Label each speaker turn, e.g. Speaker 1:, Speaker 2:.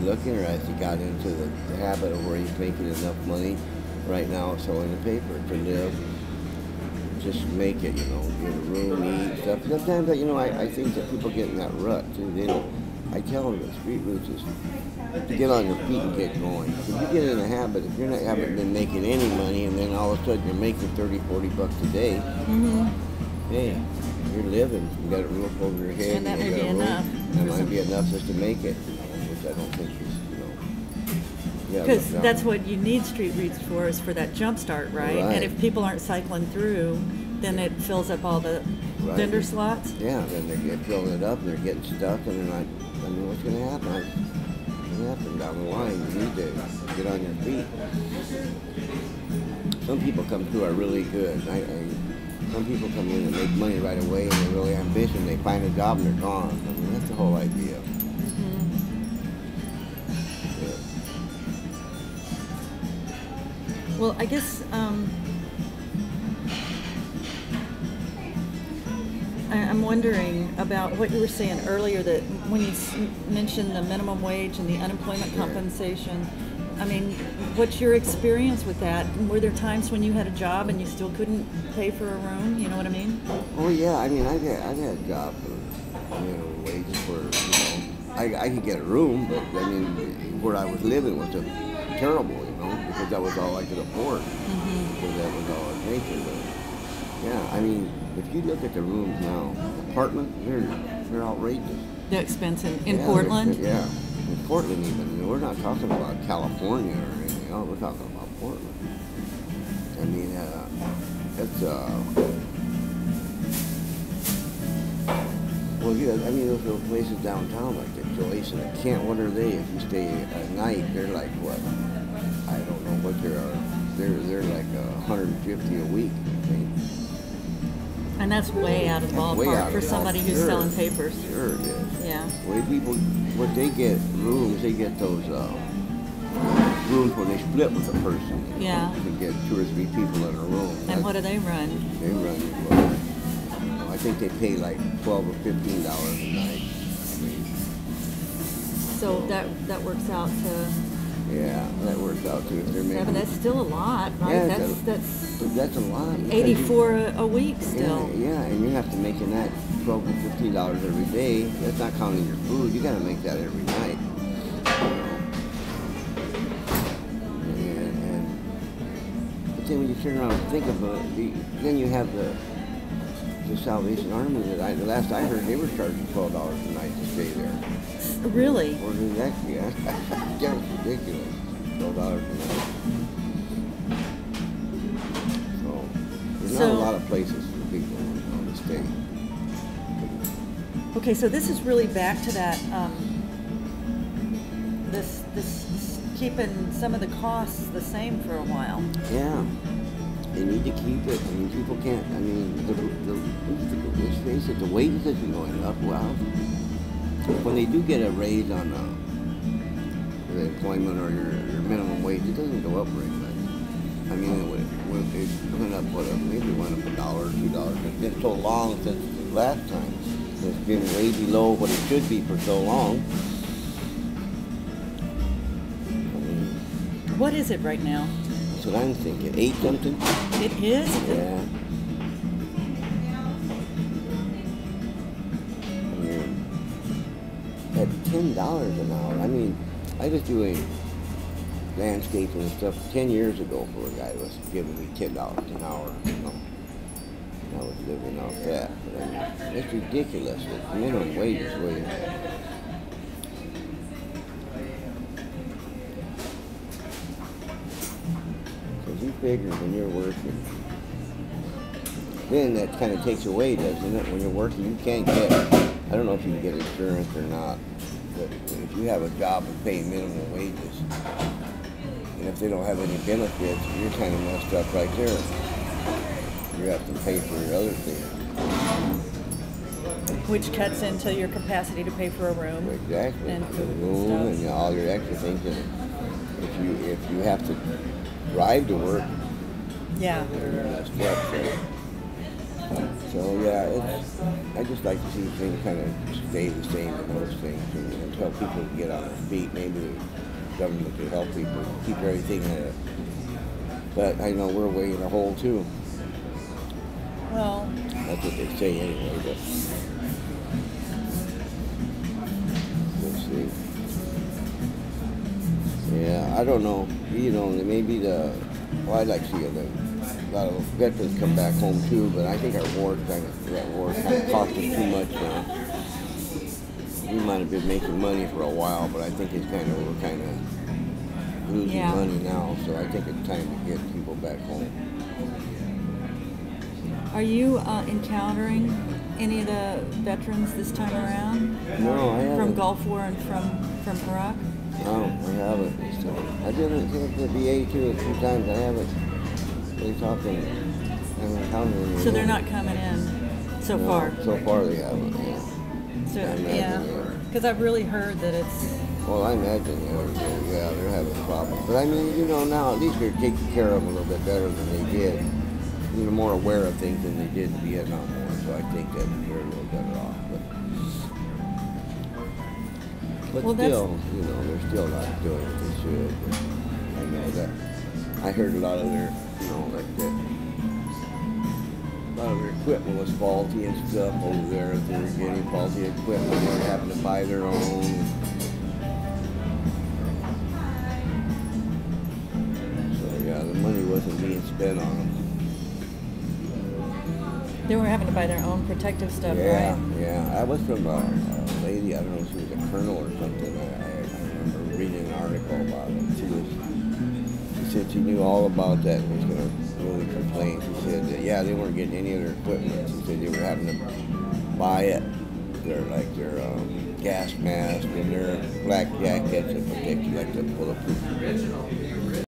Speaker 1: looking, or has he got into the habit of where he's making enough money right now selling the paper to live? Just make it, get a room, eat, stuff. Sometimes, I think that people get in that rut, too. They don't, I tell them that Street Roots is to get on your feet and get going. If you get in a habit, if you're not haven't been making any money, and then all of a sudden you're making 30, 40 bucks a day, hey, you're living. You got a roof over your head.
Speaker 2: And that may be enough.
Speaker 1: That might be enough just to make it, which I don't think is,
Speaker 2: because that's what you need Street Roots for, is for that jump start, right? And if people aren't cycling through, then it fills up all the vendor slots.
Speaker 1: Yeah, then they're filling it up and they're getting stuck, and they're not, what's going to happen? What's going to happen down the line? You need to get on your feet. Some people come through are really good. Some people come in and make money right away, and they're really ambitious. They find a job and they're gone. That's the whole idea.
Speaker 2: Well, I guess I'm wondering about what you were saying earlier, that when you mentioned the minimum wage and the unemployment compensation. I mean, what's your experience with that? Were there times when you had a job and you still couldn't pay for a room? You know what I mean?
Speaker 1: Oh yeah, I mean, I've had jobs for wages where I could get a room, but I mean, where I was living was terrible, because that was all I could afford. Because that was all I was making. But yeah, I mean, if you look at the rooms now, apartments, they're outrageous.
Speaker 2: They're expensive in Portland.
Speaker 1: Yeah, in Portland even. We're not talking about California or anything else. We're talking about Portland. I mean, it's well, yeah. I mean, those little places downtown like the Joyce and the Kent. What are they? If you stay at night, they're like what? I don't know what they are. They're like 150 a week, I think.
Speaker 2: And that's way out of the ballpark for somebody who's selling papers.
Speaker 1: Sure it is.
Speaker 2: Yeah.
Speaker 1: Way people, what they get rooms, they get those rooms where they split with a person.
Speaker 2: Yeah.
Speaker 1: You can get 2 or 3 people in a room.
Speaker 2: And what do they run?
Speaker 1: They run, I think they pay like $12 or $15 a night.
Speaker 2: So that works out to.
Speaker 1: Yeah, that works out to if they're making.
Speaker 2: Yeah, but that's still a lot, right?
Speaker 1: Yeah, that's a lot.
Speaker 2: 84 a week still.
Speaker 1: Yeah, and you have to make that $12 or $15 every day. That's not counting your food. You got to make that every night. But then when you turn around and think about it, then you have the Salvation Army that the last I heard, they were charging $12 a night to stay there.
Speaker 2: Really?
Speaker 1: Or the next year. That's ridiculous. $12 a night. So there's not a lot of places for people to stay.
Speaker 2: Okay, so this is really back to that this keeping some of the costs the same for a while.
Speaker 1: Yeah. They need to keep it. I mean, people can't. I mean, let's face it, the wages have been going up. Well, when they do get a raise on the employment or your minimum wage, it doesn't go up very much. I mean, it went up, maybe it went up $1 or $2. It's been so long since the last time. It's been way below what it should be for so long. I mean,
Speaker 2: what is it right now?
Speaker 1: That's what I'm thinking. 8 something?
Speaker 2: It is?
Speaker 1: Yeah. At $10 an hour. I mean, I was doing landscaping and stuff 10 years ago for a guy who was giving me $10 an hour. I was living off that. But I mean, it's ridiculous. The minimum wage is way. Because you figure when you're working, then that kind of takes away, doesn't it? When you're working, you can't get, I don't know if you can get insurance or not, but if you have a job and pay minimum wages, and if they don't have any benefits, you're kind of messed up right there. You have to pay for your other things.
Speaker 2: Which cuts into your capacity to pay for a room.
Speaker 1: Exactly.
Speaker 2: And food
Speaker 1: room and all your extra things. And if you have to drive to work,
Speaker 2: yeah.
Speaker 1: you're messed up. So. So yeah, I just like to see things kind of stay the same in those things, and until people get on their feet. Maybe the government could help people keep everything in it. But I know we're way in a hole too.
Speaker 2: Well,
Speaker 1: That's what they say anyway. But we'll see. Yeah, I don't know. You know, maybe I'd like to see a lot of veterans come back home too, but I think that war kind of cost us too much now. We might have been making money for a while, but I think we're kind of losing money now, so I think it's time to get people back home.
Speaker 2: are you encountering any of the veterans this time around?
Speaker 1: No, I haven't.
Speaker 2: From Gulf War and from Iraq?
Speaker 1: No, I haven't this time. I did it to the VA too a few times. I haven't really talked to them. I haven't encountered them.
Speaker 2: So they're not coming in so far?
Speaker 1: So far they haven't, yeah.
Speaker 2: So,
Speaker 1: I imagine,
Speaker 2: because I've really heard that it's...
Speaker 1: Well, I imagine, they're having problems. But I mean, you know, now at least they're taking care of them a little bit better than they did. They're more aware of things than they did in the Vietnam War, so I think that they're a little better off. But
Speaker 2: Well,
Speaker 1: still, you know, they're still not doing what they should. I know that. I heard a lot of their, you know, like that. A lot of their equipment was faulty and stuff over there. If they were getting faulty equipment, they were having to buy their own. So yeah, the money wasn't being spent on them.
Speaker 2: They were having to buy their own protective stuff,
Speaker 1: Yeah,
Speaker 2: right?
Speaker 1: yeah. I was from a lady, I don't know if she was a colonel or something. I remember reading an article about it. She said she knew all about that and was going to really complain. She said that, yeah, they weren't getting any of their equipment. She said they were having to buy it. Their gas mask and their black jackets that protect you, like the bulletproof